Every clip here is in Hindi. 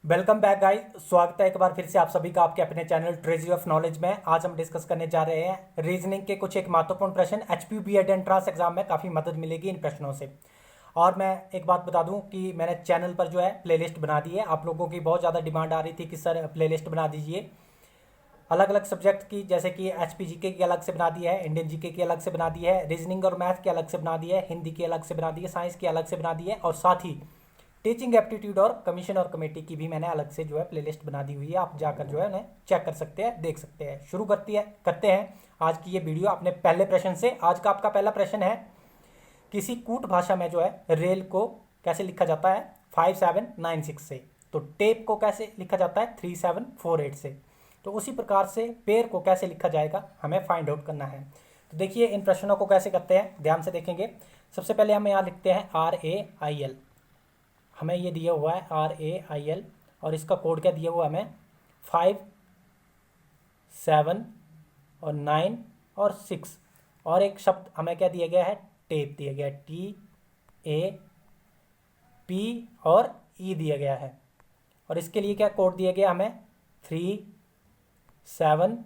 Welcome back guys. स्वागत है एक बार फिर से आप सभी का आपके अपने चैनल ट्रेजरी ऑफ नॉलेज में। आज हम डिस्कस करने जा रहे हैं रीजनिंग के कुछ एक महत्वपूर्ण प्रश्न। एचपीयू बीएड एंट्रेंस एग्जाम में काफ़ी मदद मिलेगी इन प्रश्नों से। और मैं एक बात बता दूं कि मैंने चैनल पर जो है प्लेलिस्ट बना दी है। आप लोगों की बहुत ज़्यादा डिमांड आ रही थी कि सर प्लेलिस्ट बना दीजिए अलग अलग सब्जेक्ट की, जैसे कि एचपी जीके की अलग से बना दी है, इंडियन जीके की अलग से बना दी है, रीजनिंग और मैथ की अलग से बना दी है, हिंदी की अलग से बना दी है, साइंस की अलग से बना दी है, और साथ ही टीचिंग एप्टीट्यूड और कमीशन और कमेटी की भी मैंने अलग से जो है प्लेलिस्ट बना दी हुई है। आप जाकर जो है उन्हें चेक कर सकते हैं, देख सकते हैं। शुरू करते हैं आज की ये वीडियो अपने पहले प्रश्न से। आज का आपका पहला प्रश्न है, किसी कूट भाषा में जो है रेल को कैसे लिखा जाता है 5796 से, तो टेप को कैसे लिखा जाता है 3748 से, तो उसी प्रकार से पेड़ को कैसे लिखा जाएगा हमें फाइंड आउट करना है। तो देखिए इन प्रश्नों को कैसे करते हैं, ध्यान से देखेंगे। सबसे पहले हम यहाँ लिखते हैं RAIL। हमें ये दिया हुआ है RAIL, और इसका कोड क्या दिया हुआ हमें 5, 7 और 9 और 6, और एक शब्द हमें क्या दिया गया है, टेप दिया गया है, TAP और E दिया गया है। और इसके लिए क्या कोड दिया गया हमें 3, 7,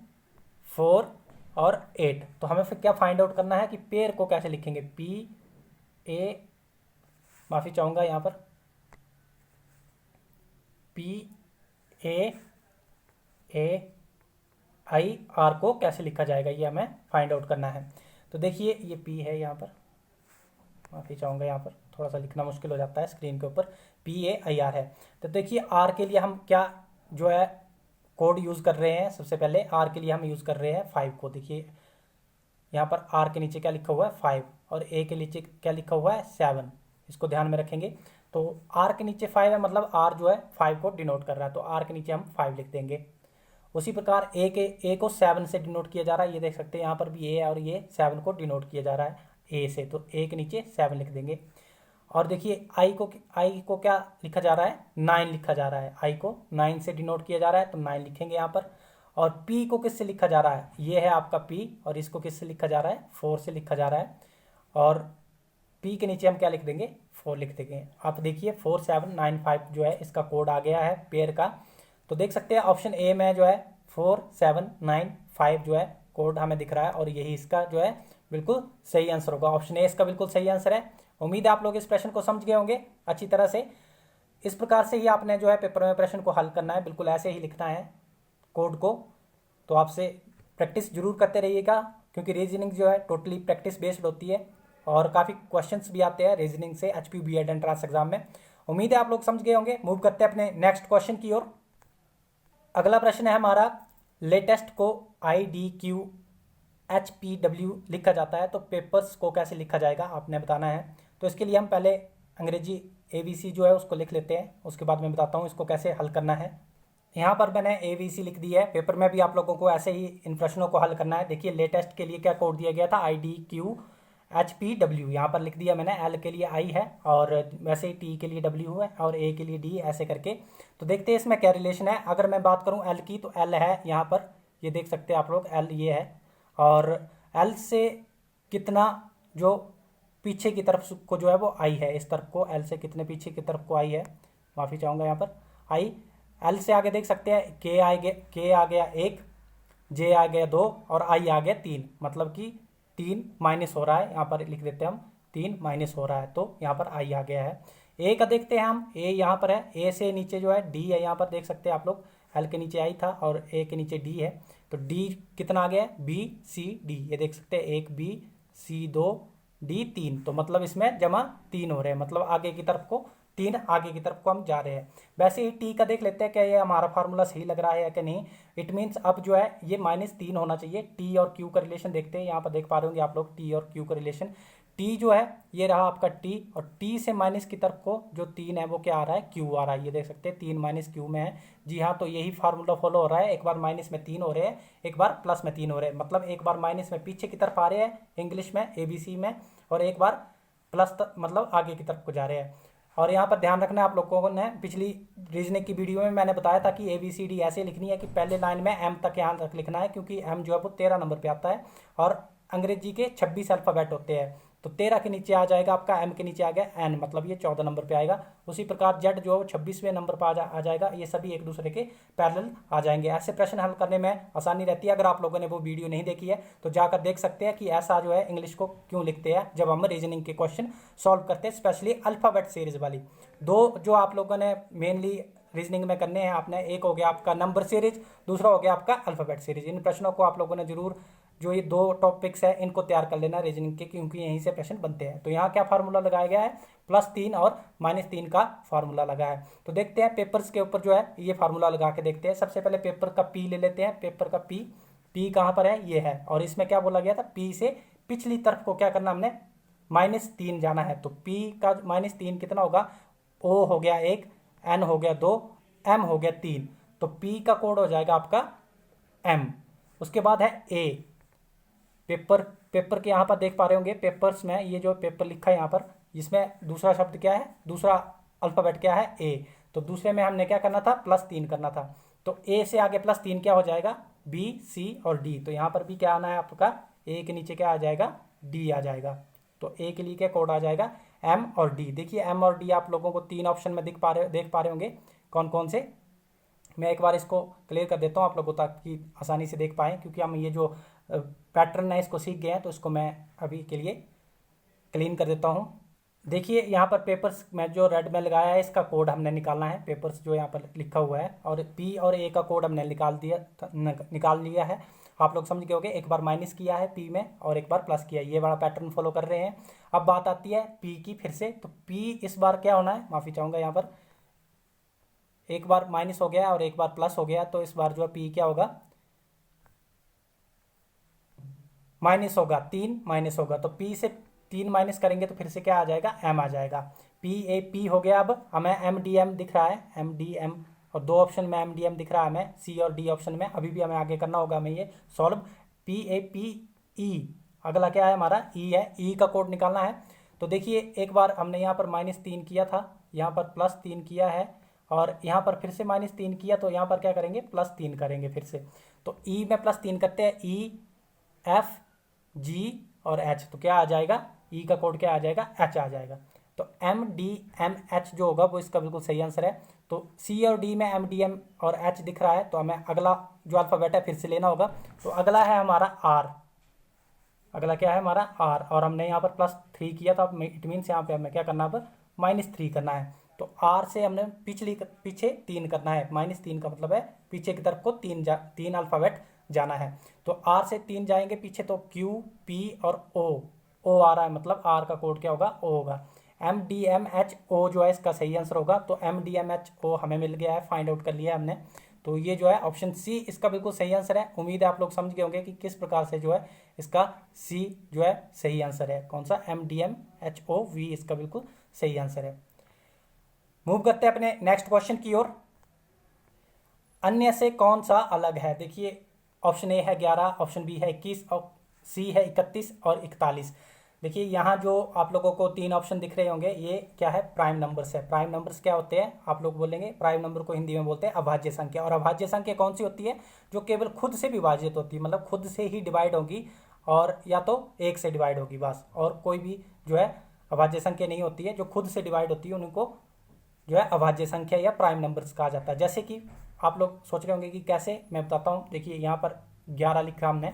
4 और 8। तो हमें फिर क्या फाइंड आउट करना है कि पेड़ को कैसे लिखेंगे, माफ़ी चाहूँगा यहाँ पर PAIR को कैसे लिखा जाएगा, ये हमें फाइंड आउट करना है। तो देखिए ये P है, यहाँ पर माफ़ी चाहूँगा, यहाँ पर थोड़ा सा लिखना मुश्किल हो जाता है स्क्रीन के ऊपर, PAIR है। तो देखिए R के लिए हम क्या जो है कोड यूज़ कर रहे हैं। सबसे पहले R के लिए हम यूज़ कर रहे हैं 5 को। देखिए यहाँ पर R के नीचे क्या लिखा हुआ है 5, और A के नीचे क्या लिखा हुआ है 7। इसको ध्यान में रखेंगे। तो R के नीचे 5 है, मतलब R जो है 5 को डिनोट कर रहा है, तो R के नीचे हम 5 लिख देंगे। उसी प्रकार A को 7 से डिनोट किया जा रहा है, ये देख सकते हैं यहाँ पर भी A है, और ये 7 को डिनोट किया जा रहा है A से, तो A के नीचे 7 लिख देंगे। और देखिए I को क्या लिखा जा रहा है 9 लिखा जा रहा है, I को 9 से डिनोट किया जा रहा है, तो 9 लिखेंगे यहाँ पर। और P को किससे लिखा जा रहा है, ये है आपका P, और इसको किससे लिखा जा रहा है 4 से लिखा जा रहा है, और P के नीचे हम क्या लिख देंगे 4 लिख देंगे। आप देखिए 4795 जो है इसका कोड आ गया है पेयर का। तो देख सकते हैं ऑप्शन ए में जो है 4795 जो है कोड हमें दिख रहा है, और यही इसका जो है बिल्कुल सही आंसर होगा। ऑप्शन ए इसका बिल्कुल सही आंसर है। उम्मीद है आप लोग इस प्रश्न को समझ गए होंगे अच्छी तरह से। इस प्रकार से ही आपने जो है पेपर में प्रश्न को हल करना है, बिल्कुल ऐसे ही लिखना है कोड को। तो आपसे प्रैक्टिस जरूर करते रहिएगा, क्योंकि रीजनिंग जो है टोटली प्रैक्टिस बेस्ड होती है, और काफ़ी क्वेश्चंस भी आते हैं रीजनिंग से एचपीयू बीएड एंट्रेंस एग्जाम में। उम्मीद है आप लोग समझ गए होंगे। मूव करते हैं अपने नेक्स्ट क्वेश्चन की ओर। अगला प्रश्न है हमारा, लेटेस्ट को IDQHPW लिखा जाता है, तो पेपर्स को कैसे लिखा जाएगा आपने बताना है। तो इसके लिए हम पहले अंग्रेजी ABC जो है उसको लिख लेते हैं, उसके बाद मैं बताता हूँ इसको कैसे हल करना है। यहाँ पर मैंने ABC लिख दी है। पेपर में भी आप लोगों को ऐसे ही इन प्रश्नों को हल करना है। देखिए लेटेस्ट के लिए क्या कोड दिया गया था IDQHPW, यहाँ पर लिख दिया मैंने। L के लिए I है, और वैसे ही T के लिए W है, और A के लिए D, ऐसे करके। तो देखते हैं इसमें क्या रिलेशन है। अगर मैं बात करूँ L की, तो L है यहाँ पर, ये देख सकते हैं आप लोग, L ये है, और L से कितना जो पीछे की तरफ को जो है वो I है, इस तरफ को L से कितने पीछे की तरफ को I है, माफ़ी चाहूँगा यहाँ पर I। L से आगे देख सकते हैं K आ गया 1, J आ गया 2, और I आ गया 3, मतलब कि 3 माइनस हो रहा है, यहाँ पर लिख देते हैं हम 3 माइनस हो रहा है, तो यहाँ पर I आ गया है। A का देखते हैं हम, A यहाँ पर है, A से नीचे जो है D है, यहाँ पर देख सकते हैं आप लोग, L के नीचे I था और A के नीचे D है, तो D कितना आ गया है BCD, ये देख सकते हैं 1 B C 2 D 3, तो मतलब इसमें जमा 3 हो रहे हैं, मतलब आगे की तरफ को 3 आगे की तरफ को हम जा रहे हैं। वैसे ही T का देख लेते हैं क्या ये हमारा फार्मूला सही लग रहा है कि नहीं। इट मीन्स अब जो है ये -3 होना चाहिए। T और Q का रिलेशन देखते हैं, यहाँ पर देख पा रहे होंगे आप लोग T और Q का रिलेशन। T जो है ये रहा आपका T, और T से माइनस की तरफ को जो 3 है वो क्या आ रहा है Q आ रहा है, ये देख सकते हैं 3 - Q में है। जी हाँ, तो यही फार्मूला फॉलो हो रहा है। एक बार माइनस में 3 हो रहे हैं, एक बार प्लस में 3 हो रहे हैं, मतलब एक बार माइनस में पीछे की तरफ आ रहे हैं इंग्लिश में ABC में, और एक बार प्लस मतलब आगे की तरफ को जा रहे हैं। और यहाँ पर ध्यान रखना है आप लोगों ने, पिछली रीजनिंग की वीडियो में मैंने बताया था कि ABCD ऐसे लिखनी है कि पहले लाइन में M तक यहाँ तक लिखना है, क्योंकि M जो है वो 13 नंबर पे आता है, और अंग्रेजी के 26 अल्फ़ाबेट होते हैं। तो 13 के नीचे आ जाएगा आपका m के नीचे आ गया n, मतलब ये 14 नंबर पे आएगा। उसी प्रकार z जो है वो 26वें नंबर पर आ जाएगा। ये सभी एक दूसरे के पैरेलल आ जाएंगे। ऐसे प्रश्न हल करने में आसानी रहती है। अगर आप लोगों ने वो वीडियो नहीं देखी है तो जाकर देख सकते हैं कि ऐसा जो है इंग्लिश को क्यों लिखते हैं जब हम रीजनिंग के क्वेश्चन सॉल्व करते हैं, स्पेशली अल्फ़ाबेट सीरीज वाली। दो जो आप लोगों ने मेनली रीजनिंग में करने हैं आपने, एक हो गया आपका नंबर सीरीज, दूसरा हो गया आपका अल्फ़ाबेट सीरीज। इन प्रश्नों को आप लोगों ने जरूर, जो ये दो टॉपिक्स है इनको तैयार कर लेना रीजनिंग के, क्योंकि यहीं से प्रश्न बनते हैं। तो यहाँ क्या फार्मूला लगाया गया है, +3 और -3 का फार्मूला लगा है। तो देखते हैं पेपर्स के ऊपर जो है ये फार्मूला लगा के देखते हैं। सबसे पहले पेपर का P ले लेते हैं। पेपर का P कहाँ पर है, ये है। और इसमें क्या बोला गया था, P से पिछली तरफ को क्या करना, हमने -3 जाना है। तो P का -3 कितना होगा, O हो गया 1, N हो गया 2, M हो गया 3। तो P का कोड हो जाएगा आपका M। उसके बाद है A। पेपर के यहाँ पर देख पा रहे होंगे, पेपर्स में ये जो पेपर लिखा है यहाँ पर, इसमें दूसरा शब्द क्या है, दूसरा अल्फ़ाबेट क्या है, A। तो दूसरे में हमने क्या करना था, +3 करना था। तो A से आगे +3 क्या हो जाएगा, B, C और D। तो यहाँ पर भी क्या आना है आपका, A के नीचे क्या आ जाएगा, D आ जाएगा। तो A के लिए क्या कोड आ जाएगा, M और D। देखिए M और D आप लोगों को 3 ऑप्शन में देख पा रहे होंगे कौन कौन से। मैं एक बार इसको क्लियर कर देता हूँ आप लोगों ताकि आसानी से देख पाएँ, क्योंकि हम ये जो पैटर्न है इसको सीख गए हैं। तो इसको मैं अभी के लिए क्लीन कर देता हूँ। देखिए यहाँ पर पेपर्स में जो रेड में लगाया है इसका कोड हमने निकालना है। पेपर्स जो यहाँ पर लिखा हुआ है, और P और A का कोड हमने निकाल लिया है। आप लोग समझ गए होंगे, एक बार माइनस किया है P में और एक बार प्लस किया है, ये वाला पैटर्न फॉलो कर रहे हैं। अब बात आती है P की फिर से। तो P इस बार क्या होना है, माफ़ी चाहूँगा, यहाँ पर एक बार माइनस हो गया और एक बार प्लस हो गया। तो इस बार जो है P क्या होगा, माइनस होगा, 3 माइनस होगा। तो P से 3 माइनस करेंगे तो फिर से क्या आ जाएगा, M आ जाएगा। P हो गया। अब हमें MDM दिख रहा है, MDM, और 2 ऑप्शन में MDM दिख रहा है हमें, C और D ऑप्शन में। अभी भी हमें आगे करना होगा हमें ये सॉल्व। PAPE, अगला क्या है हमारा, E है। E का कोड निकालना है। तो देखिए एक बार हमने यहाँ पर -3 किया था, यहाँ पर +3 किया है, और यहाँ पर फिर से -3 किया। तो यहाँ पर क्या करेंगे, +3 करेंगे फिर से। तो E में +3 करते हैं, E, F, G और H। तो क्या आ जाएगा, E का कोड क्या आ जाएगा, H आ जाएगा। तो MDMH जो होगा वो इसका बिल्कुल सही आंसर है। तो C और D में MDM और H दिख रहा है, तो हमें अगला जो अल्फ़ाबेट है फिर से लेना होगा। तो अगला है हमारा R। अगला क्या है हमारा R, और हमने यहाँ पर +3 किया था। इट मीन्स यहाँ पे हमें क्या करना है, अब -3 करना है। तो R से हमने पीछे 3 करना है। -3 का मतलब है पीछे की तरफ को 3 अल्फ़ाबेट जाना है। तो R से 3 जाएंगे पीछे, तो Q, P और O आ रहा है, मतलब R का कोड क्या होगा, O होगा। MDMHO जो है इसका सही आंसर होगा। तो MDMHO हमें मिल गया है, फाइंड आउट कर लिया है हमने। तो ये जो है ऑप्शन C इसका बिल्कुल सही आंसर है। उम्मीद है आप लोग समझ गए होंगे कि किस प्रकार से जो है इसका C जो है सही आंसर है। कौन सा, MDMHOV इसका बिल्कुल सही आंसर है। मूव करते हैं अपने नेक्स्ट क्वेश्चन की ओर। अन्य से कौन सा अलग है। देखिए ऑप्शन ए है 11, ऑप्शन बी है 21 और सी है 31 और 41। देखिए यहाँ जो आप लोगों को 3 ऑप्शन दिख रहे होंगे, ये क्या है, प्राइम नंबर्स है। प्राइम नंबर्स क्या होते हैं, आप लोग बोलेंगे प्राइम नंबर को हिंदी में बोलते हैं अभाज्य संख्या। और अभाज्य संख्या कौन सी होती है, जो केवल खुद से विभाजित होती है, मतलब खुद से ही डिवाइड होगी, और या तो 1 से डिवाइड होगी बस, और कोई भी जो है अभाज्य संख्या नहीं होती है। जो खुद से डिवाइड होती है उनको जो है अभाज्य संख्या या प्राइम नंबर्स कहा जाता है। जैसे कि आप लोग सोच रहे होंगे कि कैसे, मैं बताता हूँ। देखिए यहाँ पर 11 लिखा हमने,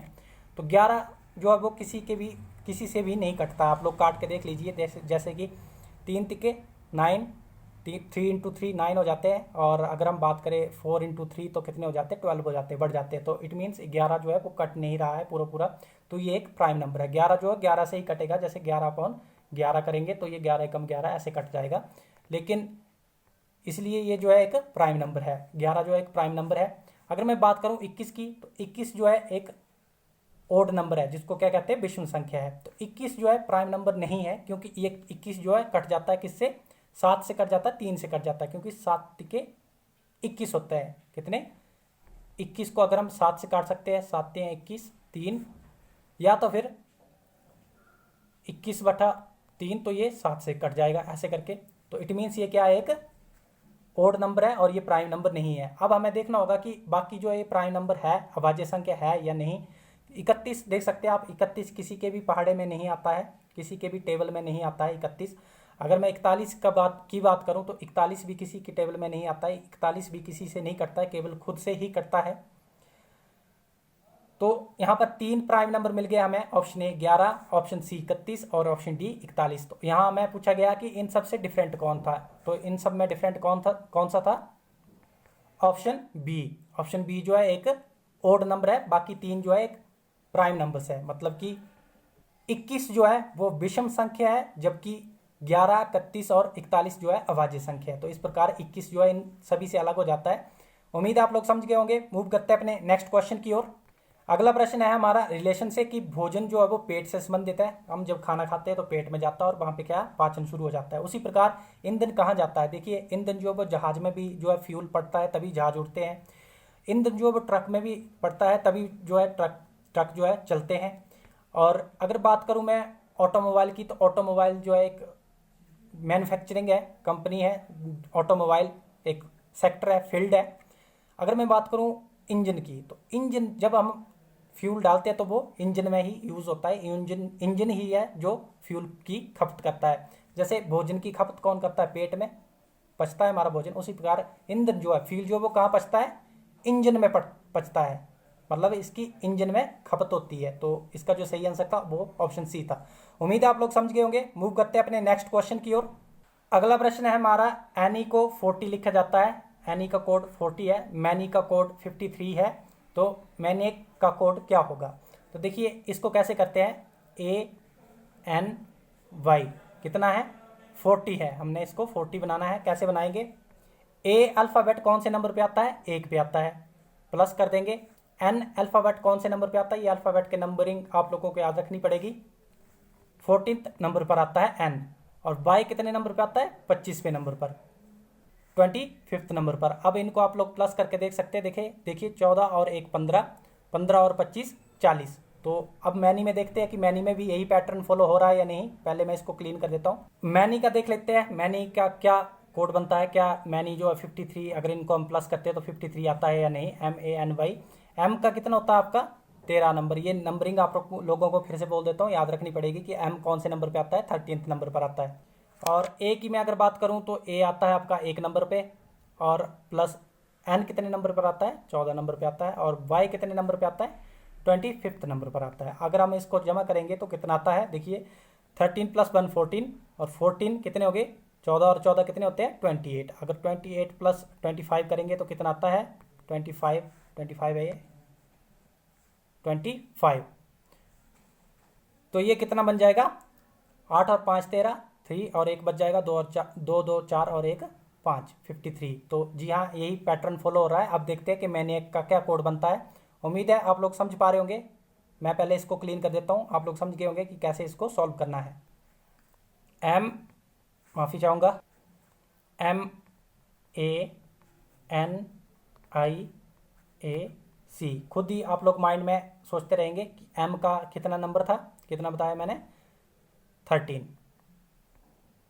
तो 11 जो है वो किसी से भी नहीं कटता। आप लोग काट के देख लीजिए, जैसे कि 3 तिके 9, 3 × 3 9 हो जाते हैं, और अगर हम बात करें 4 × 3 तो कितने हो जाते हैं, 12 हो जाते हैं, बढ़ जाते हैं। तो इट मीन्स 11 जो है वो कट नहीं रहा है पूरा। तो ये एक प्राइम नंबर है। 11 जो है 11 से ही कटेगा, जैसे 11/11 करेंगे तो ये 11 × 11 ऐसे कट जाएगा। लेकिन इसलिए ये जो है एक प्राइम नंबर है, 11 जो है एक प्राइम नंबर है। अगर मैं बात करूं 21 की, तो 21 जो है एक ओड नंबर है, जिसको क्या कहते हैं, विषम संख्या है। तो 21 जो है प्राइम नंबर नहीं है, क्योंकि ये 21 जो है कट जाता है किससे, 7 से कट जाता है, 3 से कट जाता है, क्योंकि 7 तिके 21 होता है। कितने, 21 को अगर हम 7 से काट सकते हैं, 7 × 21 3, या तो फिर 21/3, तो ये 7 से कट जाएगा ऐसे करके। तो इट मीन्स ये क्या है, एक ओड नंबर है और ये प्राइम नंबर नहीं है। अब हमें देखना होगा कि बाकी जो ये प्राइम नंबर है, अभाज्य संख्या है या नहीं। 31 देख सकते हैं आप, 31 किसी के भी पहाड़े में नहीं आता है, किसी के भी टेबल में नहीं आता है 31। अगर मैं 41 की बात करूं तो 41 भी किसी के टेबल में नहीं आता है, 41 भी किसी से नहीं कटता है, केवल खुद से ही कटता है। तो यहाँ पर 3 प्राइम नंबर मिल गया हमें, ऑप्शन ए 11, ऑप्शन सी 31 और ऑप्शन डी 41। तो यहाँ हमें पूछा गया कि इन सब से डिफरेंट कौन था, तो इन सब में डिफरेंट कौन सा था, ऑप्शन बी। ऑप्शन बी जो है एक ओड नंबर है, बाकी 3 जो है एक प्राइम नंबर्स है। मतलब कि 21 जो है वो विषम संख्या है, जबकि 11, 31 और 41 जो है अभाज्य संख्या है। तो इस प्रकार 21 जो है इन सभी से अलग हो जाता है। उम्मीद है आप लोग समझ गए होंगे। मूव करते हैं अपने नेक्स्ट क्वेश्चन की ओर। अगला प्रश्न है हमारा रिलेशन से कि भोजन जो है वो पेट से संबंधित है। हम जब खाना खाते हैं तो पेट में जाता है और वहाँ पे क्या पाचन शुरू हो जाता है। उसी प्रकार ईंधन कहाँ जाता है, देखिए ईंधन जो है वो जहाज में भी जो है फ्यूल पड़ता है तभी जहाज उड़ते हैं। ईंधन जो है वो ट्रक में भी पड़ता है तभी जो है ट्रक जो है चलते हैं। और अगर बात करूँ मैं ऑटोमोबाइल की, तो ऑटोमोबाइल जो है एक मैन्युफैक्चरिंग है, कंपनी है। ऑटोमोबाइल एक सेक्टर है, फील्ड है। अगर मैं बात करूँ इंजन की, तो इंजन जब हम फ्यूल डालते हैं तो वो इंजन में ही यूज़ होता है। इंजन ही है जो फ्यूल की खपत करता है। जैसे भोजन की खपत कौन करता है, पेट में पचता है हमारा भोजन। उसी प्रकार ईंधन जो है, फ्यूल जो है वो कहाँ पचता है, इंजन में पचता है। मतलब इसकी इंजन में खपत होती है। तो इसका जो सही आंसर था वो ऑप्शन सी था। उम्मीद है आप लोग समझ गए होंगे। मूव करते हैं अपने नेक्स्ट क्वेश्चन की ओर। अगला प्रश्न है हमारा, एनी को 40 लिखा जाता है। एनी का कोड 40 है, मैनी का कोड 53 है। तो मैने का कोड क्या होगा, तो देखिए इसको कैसे करते हैं, ANY कितना है 40 है, हमने इसको 40 बनाना है। कैसे बनाएंगे, ए अल्फ़ाबेट कौन से नंबर पे आता है, 1 पे आता है, प्लस कर देंगे। एन अल्फ़ाबेट कौन से नंबर पे आता है, ये अल्फ़ाबेट के नंबरिंग आप लोगों को याद रखनी पड़ेगी। 14th नंबर पर आता है एन। और वाई कितने नंबर पे आता है, 25वें नंबर पर, 25th नंबर पर। अब इनको आप लोग प्लस करके देख सकते हैं। देखिए 14 और 1 15, 15 और 25 40। तो अब मैनी में देखते हैं कि मैनी में भी यही पैटर्न फॉलो हो रहा है या नहीं। पहले मैं इसको क्लीन कर देता हूँ। मैनी का देख लेते हैं, मैनी का क्या कोड बनता है। क्या मैनी जो है 53, अगर इनको हम प्लस करते हैं तो 53 आता है या नहीं। MANY, एम का कितना होता है आपका 13 नंबर। ये नंबरिंग आप लोगों को फिर से बोल देता हूँ, याद रखनी पड़ेगी कि एम कौन से नंबर पे आता है, 13th नंबर पर आता है। और ए की मैं अगर बात करूं तो ए आता है आपका 1 नंबर पे, और प्लस एन कितने नंबर पर आता है, 14 नंबर पे आता है। और वाई कितने नंबर पे आता है, 25th नंबर पर आता है। अगर हम इसको जमा करेंगे तो कितना आता है, देखिए 13 + 1 14, और 14 कितने हो गए 14, और 14 कितने होते हैं 28। अगर 28 + 25 करेंगे तो कितना आता है 25 है ये 25। तो ये कितना बन जाएगा, 8 और 5 13, 3 और 1 बच जाएगा, 2 और 4, 2 2 4 और 1 5, 53। तो जी हाँ, यही पैटर्न फॉलो हो रहा है। अब देखते हैं कि मैंने का क्या कोड बनता है। उम्मीद है आप लोग समझ पा रहे होंगे। मैं पहले इसको क्लीन कर देता हूँ, आप लोग समझ गए होंगे कि कैसे इसको सॉल्व करना है। माफ़ी चाहूँगा, MANIAC। खुद ही आप लोग माइंड में सोचते रहेंगे कि एम का कितना नंबर था, कितना बताया मैंने 13,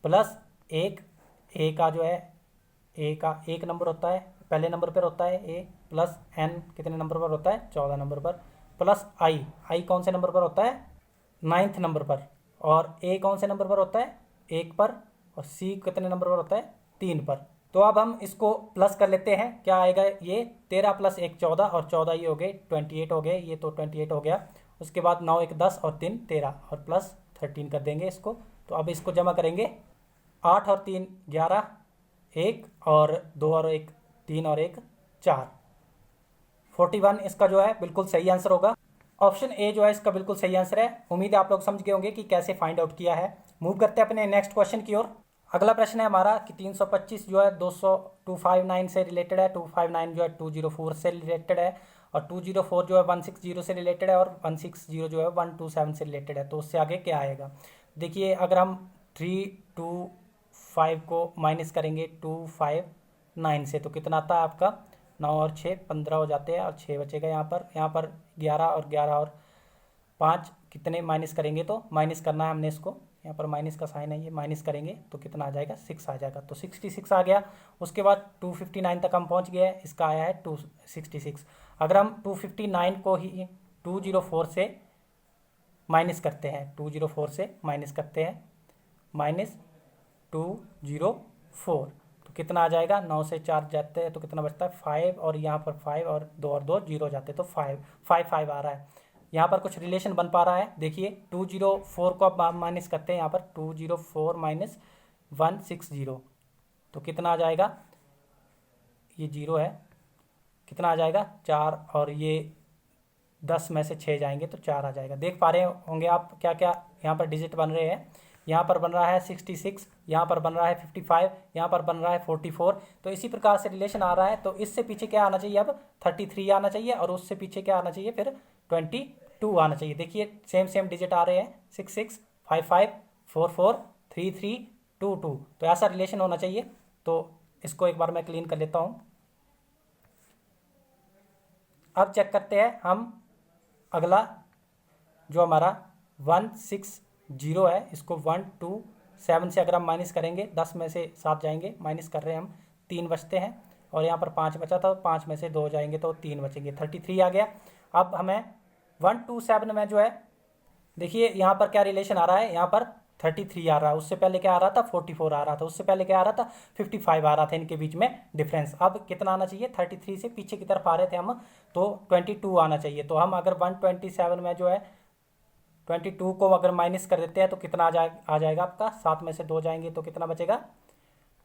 प्लस 1, ए का जो है ए का 1 नंबर होता है, पहले नंबर पर होता है ए, प्लस एन कितने नंबर पर होता है 14 नंबर पर, प्लस आई कौन से नंबर पर होता है 9th नंबर पर, और ए कौन से नंबर पर होता है 1 पर, और सी कितने नंबर पर होता है 3 पर। तो अब हम इसको प्लस कर लेते हैं, क्या आएगा ये 13 + 1 14, और 14 ये हो गए 28 हो गए, ये तो 28 हो गया। उसके बाद 9 1 10 और 3 13, और प्लस 13 कर देंगे इसको। तो अब इसको जमा करेंगे, 8 और 3 11, 1 और 2 और 1 3 और 1 4, 41 इसका जो है बिल्कुल सही आंसर होगा। ऑप्शन ए जो है इसका बिल्कुल सही आंसर है। उम्मीद है आप लोग समझ गए होंगे कि कैसे फाइंड आउट किया है। मूव करते हैं अपने नेक्स्ट क्वेश्चन की ओर। अगला प्रश्न है हमारा कि 325 जो है 259 से रिलेटेड है, 259 जो है 204 से रिलेटेड है, और 204 जो है 160 से रिलेटेड है, और 160 जो है 127 से रिलेटेड है। तो उससे आगे क्या आएगा, देखिए अगर हम 325 को माइनस करेंगे 259 से तो कितना आता है आपका 9 और 6 15 हो जाते हैं, और 6 बचेगा यहाँ पर 11 और 11 और 5 कितने माइनस करेंगे, तो माइनस करना है हमने इसको, यहाँ पर माइनस का साइन है, ये माइनस करेंगे तो कितना आ जाएगा 6 आ जाएगा। तो 66 आ गया। उसके बाद 259 तक हम पहुँच गए, इसका आया है 266। अगर हम 259 को ही 204 से माइनस करते हैं, 204 से माइनस करते हैं, -204, तो कितना आ जाएगा, 9 से 4 जाते हैं तो कितना बचता है 5, और यहाँ पर 5 और 2 और 2 जीरो जाते हैं तो 5 आ रहा है। यहाँ पर कुछ रिलेशन बन पा रहा है, देखिए 204 को अब माइनस करते हैं, यहाँ पर 204 माइनस 160, तो कितना आ जाएगा, ये जीरो है, कितना आ जाएगा 4, और ये 10 में से 6 जाएंगे तो 4 आ जाएगा। देख पा रहे होंगे आप क्या क्या यहाँ पर डिजिट बन रहे हैं, यहाँ पर बन रहा है 66, यहाँ पर बन रहा है 55, यहाँ पर बन रहा है 44, तो इसी प्रकार से रिलेशन आ रहा है। तो इससे पीछे क्या आना चाहिए, अब 33 आना चाहिए, और उससे पीछे क्या आना चाहिए, फिर 22 आना चाहिए। देखिए सेम सेम डिजिट आ रहे हैं, 66, 55, 44, 33, 22, तो ऐसा रिलेशन होना चाहिए। तो इसको एक बार मैं क्लीन कर लेता हूँ। अब चेक करते हैं हम अगला, जो हमारा 160 है, इसको 127 से अगर हम माइनस करेंगे, 10 में से 7 जाएंगे, माइनस कर रहे हैं हम, 3 बचते हैं, और यहाँ पर 5 बचा था, 5 में से 2 जाएंगे तो 3 बचेंगे, 33 आ गया। अब हमें 127 में जो है, देखिए यहाँ पर क्या रिलेशन आ रहा है, यहाँ पर 33 आ रहा है, उससे पहले क्या आ रहा था 44 आ रहा था, उससे पहले क्या आ रहा था 55 आ रहा था, इनके बीच में डिफरेंस। अब कितना आना चाहिए, 33 से पीछे की तरफ आ रहे थे हम, तो 22 आना चाहिए। तो हम अगर 127 में जो है 22 को अगर माइनस कर देते हैं तो कितना आ जाएगा आपका, 7 में से 2 जाएंगे तो कितना बचेगा,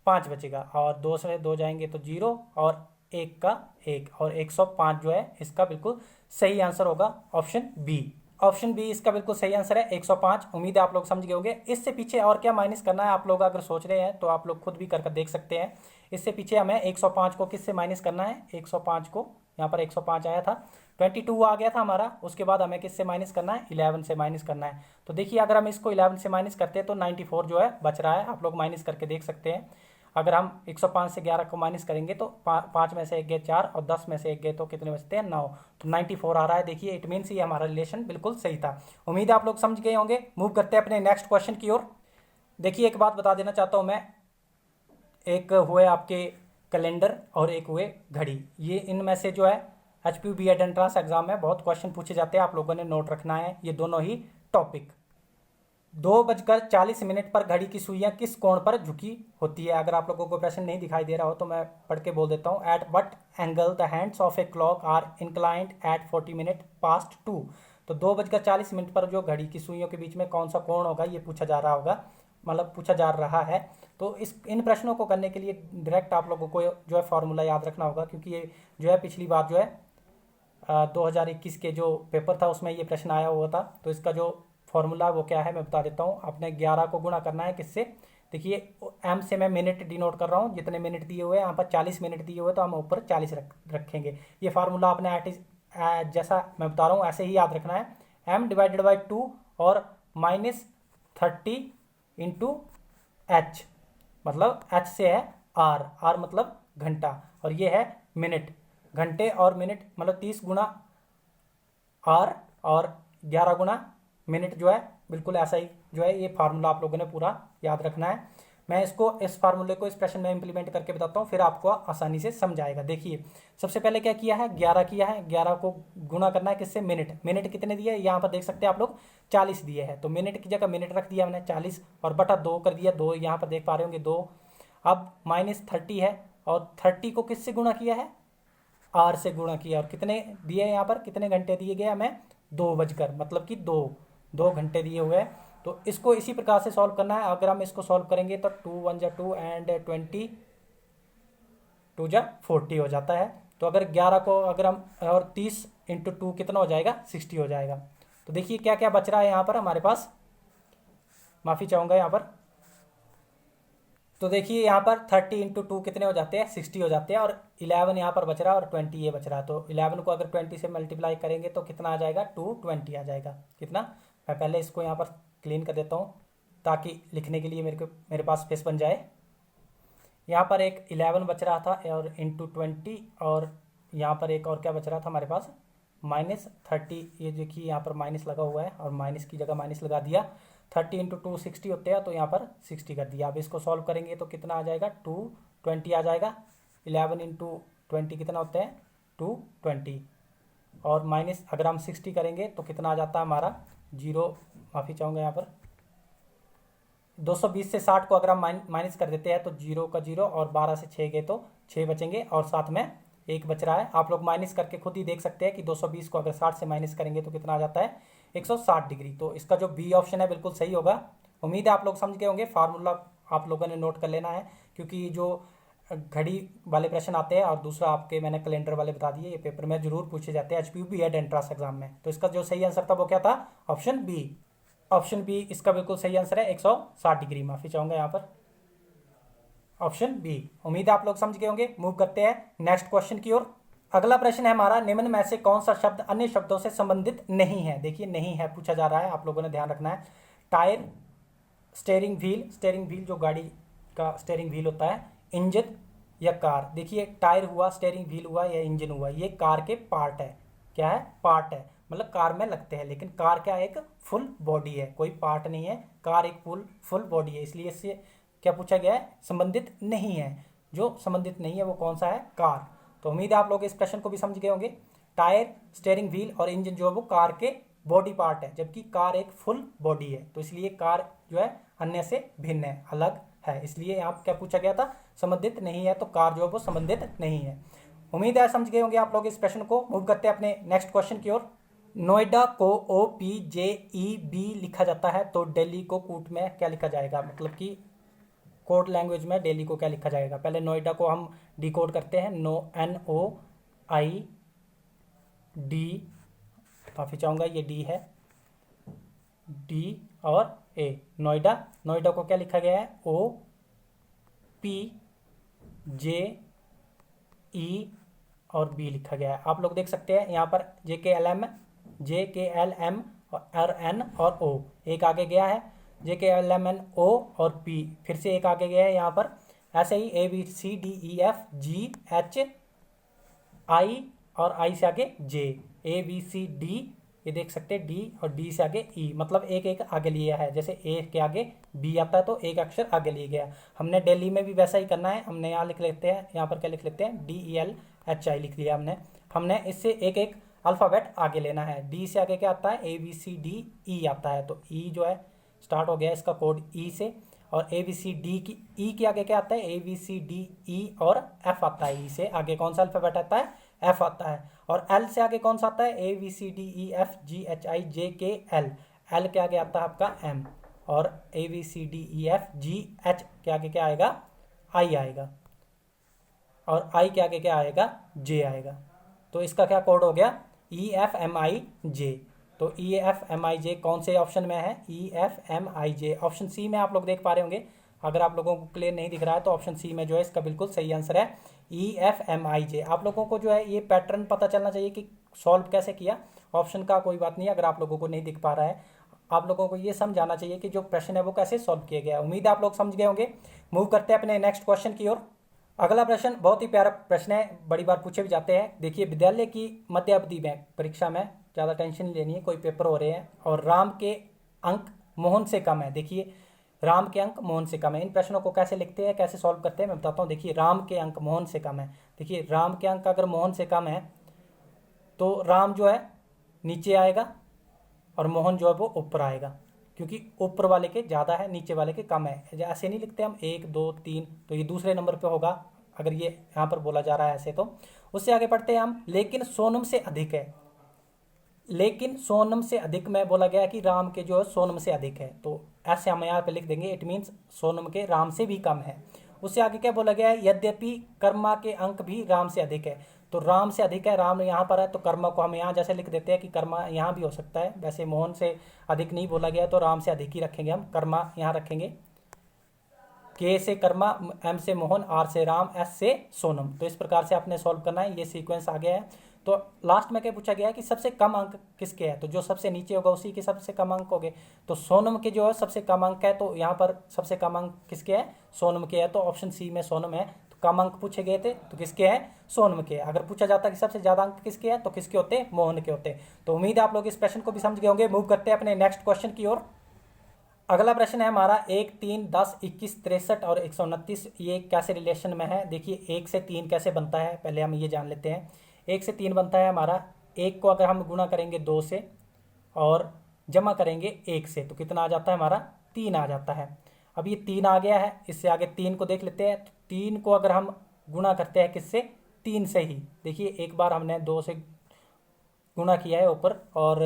5 बचेगा, और 2 से 2 जाएंगे तो 0, और 1 का 1, और 105 जो है इसका बिल्कुल सही आंसर होगा ऑप्शन बी। ऑप्शन बी इसका बिल्कुल सही आंसर है, 105। उम्मीद है आप लोग समझ गए होंगे। इससे पीछे और क्या माइनस करना है, आप लोग अगर सोच रहे हैं तो आप लोग खुद भी कर देख सकते हैं। इससे पीछे हमें 105 को किससे माइनस करना है, 105 को, यहाँ पर 105 आया था, 22 आ गया था हमारा, उसके बाद हमें किससे माइनस करना है, 11 से माइनस करना है। तो देखिए अगर हम इसको 11 से माइनस करते हैं तो 94 जो है बच रहा है, आप लोग माइनस करके देख सकते हैं। अगर हम 105 से 11 को माइनस करेंगे तो 5 में से 1 गए 4, और 10 में से 1 गए तो कितने बचते हैं 9, तो 94 आ रहा है। देखिए इट मीन्स ये हमारा रिलेशन बिल्कुल सही था। उम्मीद है आप लोग समझ गए होंगे। मूव करते हैं अपने नेक्स्ट क्वेश्चन की ओर। देखिए एक बात बता देना चाहता हूँ मैं, एक हुए आपके कैलेंडर और एक हुए घड़ी, ये इनमें से जो है HP B.Ed एंट्रेंस एग्जाम में बहुत क्वेश्चन पूछे जाते हैं, आप लोगों ने नोट रखना है ये दोनों ही टॉपिक। 2:40 पर घड़ी की सुइयां किस कोण पर झुकी होती है। अगर आप लोगों को प्रश्न नहीं दिखाई दे रहा हो तो मैं पढ़ के बोल देता हूँ। At what angle the hands of a clock are inclined at 40 minutes past 2। तो 2:40 पर जो घड़ी की सुइयों के बीच में कौन सा कोण होगा, ये पूछा जा रहा होगा, मतलब पूछा जा रहा है। तो इन प्रश्नों को करने के लिए डायरेक्ट आप लोगों को जो है फॉर्मूला याद रखना होगा, क्योंकि ये जो है पिछली बार जो है 2021 के जो पेपर था उसमें ये प्रश्न आया हुआ था। तो इसका जो फॉर्मूला वो क्या है मैं बता देता हूँ। आपने 11 को गुणा करना है किससे, देखिए एम से मैं मिनट डिनोट कर रहा हूँ, जितने मिनट दिए हुए हैं यहाँ पर 40 मिनट दिए हुए तो हम ऊपर 40 रखेंगे। ये फार्मूला आपने जैसा मैं बता रहा हूँ ऐसे ही याद रखना है। m/2 और -30 इंटू एच, मतलब एच से है आर मतलब घंटा, और ये है मिनट। घंटे और मिनट मतलब 30 गुना आर और 11 गुना मिनट जो है, बिल्कुल ऐसा ही जो है ये फार्मूला आप लोगों ने पूरा याद रखना है। मैं इस फार्मूले को इस प्रश्न में इंप्लीमेंट करके बताता हूँ, फिर आपको आसानी से समझ आएगा। देखिए सबसे पहले क्या किया है, 11 किया है, 11 को गुना करना है किससे, मिनट कितने दिए यहाँ पर देख सकते हैं आप लोग 40 दिए हैं, तो मिनट की जगह मिनट रख दिया हमने 40, और बटा 2 कर दिया, 2 यहाँ पर देख पा रहे होंगे 2। अब -30 है, और 30 को किससे गुणा किया है, आर से गुणा किया, और कितने दिए यहाँ पर, कितने घंटे दिए गए हमें, 2 बजकर, मतलब कि 2 घंटे दिए हुए हैं। तो इसको इसी प्रकार से सॉल्व करना है। अगर हम इसको सॉल्व करेंगे तो 2 1 जा 2 एंड 20 2 जा 40 हो जाता है। तो अगर 11 को अगर हम, और 30 इंटू 2 कितना हो जाएगा, 60 हो जाएगा। तो देखिए क्या क्या बच रहा है यहाँ पर हमारे पास, माफ़ी चाहूँगा यहाँ पर। तो देखिए यहाँ पर 30 इंटू 2 कितने हो जाते हैं, 60 हो जाते हैं, और 11 यहाँ पर बच रहा है और 20 ये बच रहा है। तो 11 को अगर 20 से मल्टीप्लाई करेंगे तो कितना आ जाएगा, 220 आ जाएगा। कितना, मैं पहले इसको यहाँ पर क्लीन कर देता हूँ ताकि लिखने के लिए मेरे पास स्पेस बन जाए। यहाँ पर एक 11 बच रहा था और इंटू 20, और यहाँ पर एक और क्या बच रहा था हमारे पास, -30। ये देखिए यहाँ पर माइनस लगा हुआ है, और माइनस की जगह माइनस लगा दिया। 30 इंटू 2 60 होते हैं, तो यहाँ पर 60 कर दिया। अब इसको सॉल्व करेंगे तो कितना आ जाएगा, 220 आ जाएगा। 11 इंटू 20 कितना होते हैं, 220, और माइनस अगर हम 60 करेंगे तो कितना आ जाता है हमारा, जीरो, माफ़ी चाहूँगा यहाँ पर 220 से 60 को अगर हम माइनस कर देते हैं तो जीरो का जीरो, और 12 से 6 गए तो 6 बचेंगे, और साथ में एक बच रहा है। आप लोग माइनस करके खुद ही देख सकते हैं कि 220 को अगर 60 से माइनस करेंगे तो कितना आ जाता है, 160 डिग्री। तो इसका जो बी ऑप्शन है बिल्कुल सही होगा। उम्मीद है आप लोग समझ गए होंगे। फार्मूला आप लोगों ने नोट कर लेना है, क्योंकि जो घड़ी वाले प्रश्न आते हैं और दूसरा आपके मैंने कैलेंडर वाले बता दिए, ये पेपर में जरूर पूछे जाते हैं HPU बीएड एंट्रांस एग्जाम में। तो इसका जो सही आंसर था वो क्या था, ऑप्शन बी। ऑप्शन बी इसका बिल्कुल सही आंसर है, 160 डिग्री। माफ़ी चाहूँगा यहाँ पर, ऑप्शन बी। उम्मीद है आप लोग समझ गए होंगे। मूव करते हैं नेक्स्ट क्वेश्चन की ओर। अगला प्रश्न है हमारा, निम्न में से कौन सा शब्द अन्य शब्दों से संबंधित नहीं है। देखिए नहीं है पूछा जा रहा है, आप लोगों ने ध्यान रखना है। Tyre, steering wheel, steering wheel जो गाड़ी का स्टेयरिंग व्हील होता है, इंजन या कार। देखिए टायर हुआ, स्टेयरिंग व्हील हुआ या इंजन हुआ, ये कार के पार्ट है। क्या है, पार्ट है, मतलब कार में लगते हैं। लेकिन कार क्या एक फुल बॉडी है, कोई पार्ट नहीं है। कार एक फुल बॉडी है, इसलिए इससे क्या पूछा गया है, संबंधित नहीं है। जो संबंधित नहीं है वो कौन सा है, कार। तो उम्मीद है आप लोग इस प्रश्न को भी समझ गए होंगे। टायर, स्टेयरिंग व्हील और इंजन जो है वो कार के बॉडी पार्ट है, जबकि कार एक फुल बॉडी है। तो इसलिए कार जो है अन्य से भिन्न है, अलग है, इसलिए यहाँ क्या पूछा गया था, संबंधित नहीं है। तो कार जो है वो संबंधित नहीं है। उम्मीद है समझ गए होंगे आप लोग इस प्रश्न को। मूव करते हैं अपने नेक्स्ट क्वेश्चन की ओर। नोएडा को OPJEB लिखा जाता है, तो दिल्ली को कूट में क्या लिखा जाएगा, मतलब कि कोड लैंग्वेज में दिल्ली को क्या लिखा जाएगा। पहले नोएडा को हम डिकोड करते हैं, NOID, काफ़ी चाहूँगा ये डी है, डी और ए, नोएडा। नोएडा को क्या लिखा गया है, OPJE और बी लिखा गया है। आप लोग देख सकते हैं यहाँ पर JKLM और N और O, एक आगे गया है JKLMNO और P, फिर से एक आगे गया है यहाँ पर। ऐसे ही ABCDEFGHI और I से आगे J, ABCD, ये देख सकते हैं D और D से आगे E, मतलब एक एक आगे लिया है। जैसे A के आगे B आता है तो एक अक्षर आगे लिया गया। हमने दिल्ली में भी वैसा ही करना है। हमने यहाँ लिख लेते हैं, यहाँ पर क्या लिख लेते हैं, DELHI लिख लिया हमने इससे एक एक अल्फ़ाबेट आगे लेना है। D से आगे क्या आता है, ABCDE आता है, तो E जो है स्टार्ट हो गया इसका कोड E से। और ABCD की E के आगे क्या आता है, ABCDE और F आता है। E से आगे कौन सा अल्फ़ाबेट आता है, F आता है। और L से आगे कौन सा आता है, ABCDEFGHIJKL, L के आगे आता है आपका M, और ABCDEFGH के आगे क्या आएगा, I आएगा, और I के आगे क्या आएगा, J आएगा। तो इसका क्या कोड हो गया, EFMIJ। तो EFMIJ कौन से ऑप्शन में है, EFMIJ ऑप्शन सी में आप लोग देख पा रहे होंगे। अगर आप लोगों को क्लियर नहीं दिख रहा है तो ऑप्शन सी में जो है इसका बिल्कुल सही आंसर है, EFMIJ। आप लोगों को जो है ये पैटर्न पता चलना चाहिए कि सॉल्व कैसे किया। ऑप्शन का कोई बात नहीं, अगर आप लोगों को नहीं दिख पा रहा है, आप लोगों को ये समझ आना चाहिए कि जो प्रश्न है वो कैसे सॉल्व किया गया है। उम्मीद है आप लोग समझ गए होंगे। मूव करते हैं अपने नेक्स्ट क्वेश्चन की ओर। अगला प्रश्न बहुत ही प्यारा प्रश्न है, बड़ी बार पूछे भी जाते हैं। देखिए, विद्यालय की मध्य अवधि में परीक्षा में ज़्यादा टेंशन नहीं लेनी है, कोई पेपर हो रहे हैं और राम के अंक मोहन से कम है। देखिए राम के अंक मोहन से कम है, इन प्रश्नों को कैसे लिखते हैं, कैसे सॉल्व करते हैं, मैं बताता हूँ। देखिए राम के अंक मोहन से कम है। देखिए राम के अंक अगर मोहन से कम है तो राम जो है नीचे आएगा और मोहन जो है वो ऊपर आएगा, क्योंकि ऊपर वाले के ज़्यादा है, नीचे वाले के कम है। ऐसे नहीं लिखते हम 1 2 3, तो ये दूसरे नंबर पे होगा अगर ये यहाँ पर बोला जा रहा है ऐसे। तो उससे आगे पढ़ते हैं हम, लेकिन सोनम से अधिक है। लेकिन सोनम से अधिक में बोला गया कि राम के जो है सोनम से अधिक है, तो ऐसे हम यहाँ पे लिख देंगे, इट मीन्स सोनम के राम से भी कम है। उससे आगे क्या बोला गया है, यद्यपि कर्मा के अंक भी राम से अधिक है। तो राम से अधिक है, राम यहाँ पर है, तो कर्मा को हम यहाँ जैसे लिख देते हैं कि कर्मा यहाँ भी हो सकता है। वैसे मोहन से अधिक नहीं बोला गया, तो राम से अधिक ही रखेंगे हम, कर्मा यहाँ रखेंगे। के से कर्मा, एम से मोहन, आर से राम, एस से सोनम। तो इस प्रकार से आपने सॉल्व करना है, ये सीक्वेंस आ गया है। तो लास्ट में क्या पूछा गया है कि सबसे कम अंक किसके हैं, तो जो सबसे नीचे होगा उसी के सबसे कम अंक होंगे। तो सोनम के जो है सबसे कम अंक है, तो यहाँ पर सबसे कम अंक किसके हैं, सोनम के है। तो ऑप्शन सी में सोनम है। तो कम अंक पूछे गए थे तो किसके हैं, सोनम के। अगर पूछा जाता कि सबसे ज़्यादा अंक किसके हैं तो किसके होते, मोहन के होते। तो उम्मीद है आप लोग इस प्रश्न को भी समझ गए होंगे। मूव करते हैं अपने नेक्स्ट क्वेश्चन की ओर। अगला प्रश्न है हमारा 1 3 10 21 63 और 129, ये कैसे रिलेशन में है। देखिए 1 से 3 कैसे बनता है, पहले हम ये जान लेते हैं। 1 से 3 बनता है हमारा, 1 को अगर हम गुणा करेंगे 2 से और जमा करेंगे 1 से तो कितना आ जाता है हमारा 3 आ जाता है। अब ये 3 आ गया है, इससे आगे 3 को देख लेते हैं। तो 3 को अगर हम गुणा करते हैं किससे, 3 से ही, देखिए एक बार हमने 2 से गुणा किया है ऊपर, और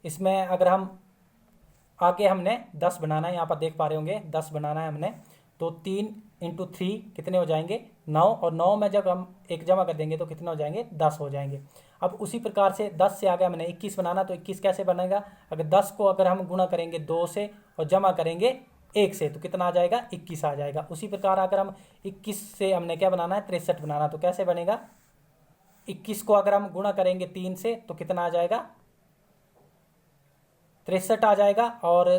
इसमें अगर हम आगे हमने 10 बनाना है, यहाँ पर देख पा रहे होंगे 10 बनाना है हमने, तो 3 इंटू 3 कितने हो जाएंगे 9, और 9 में जब हम 1 जमा कर देंगे तो कितने हो जाएंगे 10 हो जाएंगे। अब उसी प्रकार से 10 से आगे हमने 21 बनाना, तो 21 कैसे बनेगा, अगर 10 को अगर हम गुणा करेंगे 2 से और जमा करेंगे 1 से तो कितना आ जाएगा 21 आ जाएगा। उसी प्रकार अगर हम 21 से हमने क्या बनाना है 63 बनाना, तो कैसे बनेगा, 21 को अगर हम गुणा करेंगे 3 से तो कितना आ जाएगा 63 आ जाएगा। और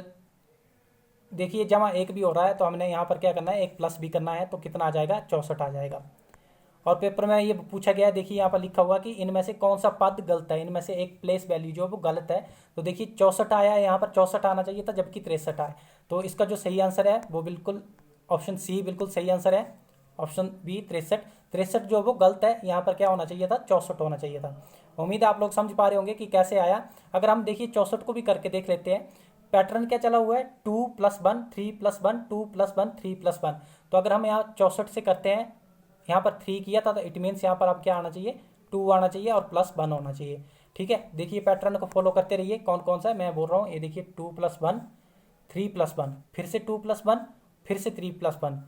देखिए जमा 1 भी हो रहा है, तो हमने यहाँ पर क्या करना है 1 प्लस भी करना है, तो कितना आ जाएगा 64 आ जाएगा। और पेपर में ये पूछा गया है, देखिए यहाँ पर लिखा हुआ कि इनमें से कौन सा पद गलत है, इनमें से एक प्लेस वैल्यू जो वो गलत है। तो देखिए 64 आया है, यहाँ पर 64 आना चाहिए था जबकि 63 आया। तो इसका जो सही आंसर है वो बिल्कुल ऑप्शन सी बिल्कुल सही आंसर है, ऑप्शन बी 63 जो वो गलत है, यहाँ पर क्या होना चाहिए था 64 होना चाहिए था। उम्मीद है आप लोग समझ पा रहे होंगे कि कैसे आया। अगर हम देखिए 64 को भी करके देख लेते हैं, पैटर्न क्या चला हुआ है 2 + 1 3 + 1 2 + 1 3 + 1। तो अगर हम यहाँ 64 से करते हैं, यहाँ पर 3 किया था तो इट मीन्स यहाँ पर अब क्या आना चाहिए 2 आना चाहिए और +1 होना चाहिए। ठीक है, देखिए पैटर्न को फॉलो करते रहिए, कौन कौन सा है मैं बोल रहा हूँ, ये देखिए 2 + 1 3 + 1, फिर से 2 + 1, फिर से 3 + 1,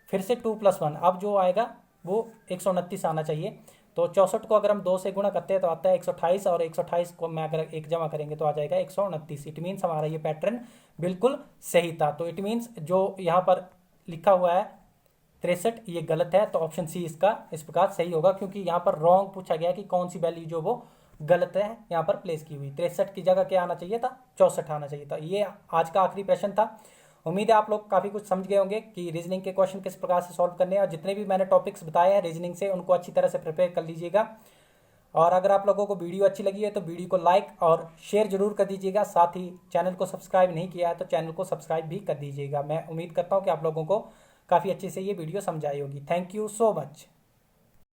फिर से 2 + 1, अब जो आएगा वो 129 आना चाहिए। तो 64 को अगर हम 2 से गुणा करते हैं तो आता है 128, और 128 को मैं अगर 1 जमा करेंगे तो आ जाएगा 129। इट मीन्स हमारा ये पैटर्न बिल्कुल सही था। तो इट मीन्स जो यहाँ पर लिखा हुआ है 63 ये गलत है, तो ऑप्शन सी इसका इस प्रकार सही होगा, क्योंकि यहाँ पर रॉन्ग पूछा गया कि कौन सी वैल्यू जो वो गलत है यहाँ पर प्लेस की हुई। 63 की जगह क्या आना चाहिए था 64 आना चाहिए था। ये आज का आखिरी प्रश्न था। उम्मीद है आप लोग काफ़ी कुछ समझ गए होंगे कि रीजनिंग के क्वेश्चन किस प्रकार से सॉल्व करने हैं, और जितने भी मैंने टॉपिक्स बताए हैं रीजनिंग से उनको अच्छी तरह से प्रिपेयर कर लीजिएगा। और अगर आप लोगों को वीडियो अच्छी लगी है तो वीडियो को लाइक और शेयर जरूर कर दीजिएगा, साथ ही चैनल को सब्सक्राइब नहीं किया है तो चैनल को सब्सक्राइब भी कर दीजिएगा। मैं उम्मीद करता हूँ कि आप लोगों को काफ़ी अच्छे से ये वीडियो समझ आई होगी। Thank you so much.